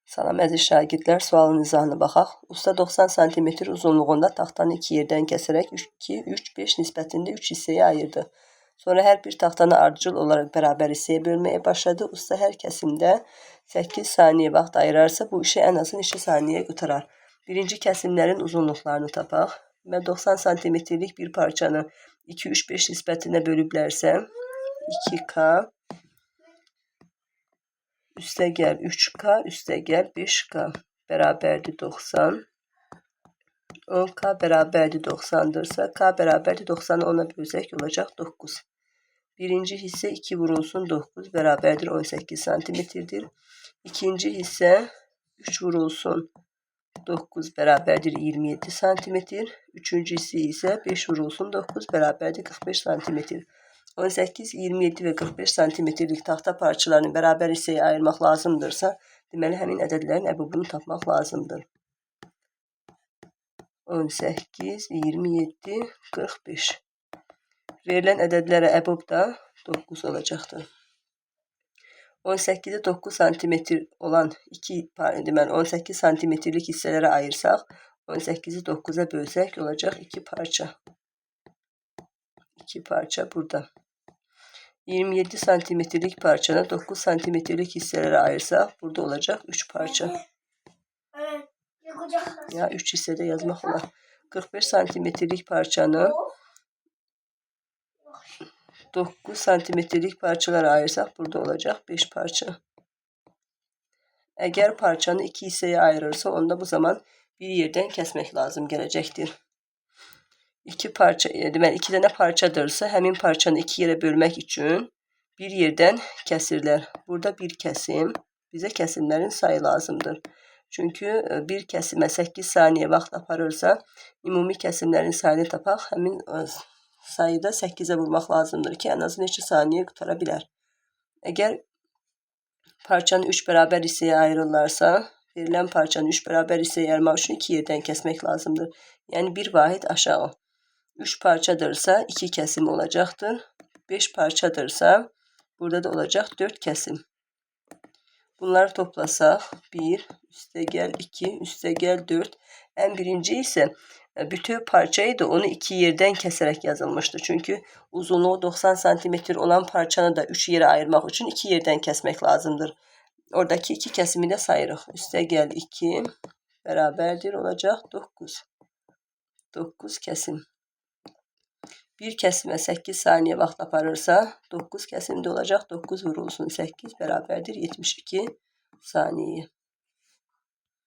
Salam əziz şagirdlər, sualın izahına baxaq. Usta 90 cm uzunluğunda taxtanı 2 yerdən kəsərək 2, 3, 5 nisbətində 3 hissəyə ayırdı. Sonra hər bir taxtanı ardıcıl olaraq bərabər hissəyə bölməyə başladı. Usta hər kəsimdə 8 saniyə vaxt ayırarsa bu işi ən azı neçə saniyəyə qurtarar? Birinci kəsimlərin uzunluqlarını tapaq. Və 90 cm-lik bir parçanı 2, 3, 5 nisbətində bölüblərsə 2K üstəgəl 3K üstəgəl 5K bərabərdir 90. 10K bərabərdir 90'dırsa K bərabərdir 90'ı 10'a bölsək olacaq 9. Birinci hissə 2 vurulsun 9 bərabərdir 18 cm-dir. İkinci hissə 3 vurulsun 9 bərabərdir 27 cm. Üçüncü hissə isə 5 vurulsun 9 bərabərdir 45 cm. 18, 27 və 45 cm-lik taxta parçalarını bərabər hissəyə ayırmaq lazımdırsa, deməli həmin ədədlərin əbubunu tapmaq lazımdır. 18, 27, 45. Verilən ədədlərə əbub da 9 olacaqdır. 18'i 9 cm olan 18 cm-lik hissələrə ayırsaq, 18'i 9'a bölsək olacaq 2 parça. 2 parça burada. 27 cm-lik parçanı 9 cm-lik hisselere ayırsak burada olacak 3 parça. Ya 3 hissede yazmak olar. 45 cm-lik parçanı 9 cm-lik parçalara ayırsak burada olacak 5 parça. Eğer parçanı 2 hisseye ayırırsa onda bu zaman bir yerden kesmek lazım gelecektir. 2 parça, deməli 2 dənə parçadırsa, həmin parçanı 2 yerə bölmək üçün bir yerdən kəsirlər. Burada bir kəsim, bizə kəsimlərin sayı lazımdır. Çünki bir kəsimə 8 saniyə vaxt aparırsa, ümumi kəsimlərin sayını tapaq, həmin sayıda 8'e vurmaq lazımdır ki, ən azı neçə saniyə qutara bilər. Əgər parçanı 3 bərabər hissəyə ayırırlarsa, verilən parçanı 3 bərabər hissəyə ayırmaq üçün 2 yerdən kəsmək lazımdır. Yəni bir vahid aşağı. 3 parçadırsa 2 kesim olacaktır. 5 parçadırsa burada da olacak 4 kesim. Bunları toplasaq 1 üstəgəl 2 üstəgəl 4. En birinci ise bütün parçayı da onu 2 yerden keserek yazılmıştır. Çünkü uzunluğu 90 cm olan parçanı da 3 yere ayırmak için 2 yerden kesmek lazımdır. Oradaki 2 kesimi de sayırıq. Üstəgəl 2 beraberdir olacak 9. 9 kesim. Bir kəsimə 8 saniyə vaxt aparırsa 9 kəsimdə olacaq. 9 vurulsun 8 bərabərdir 72 saniyə.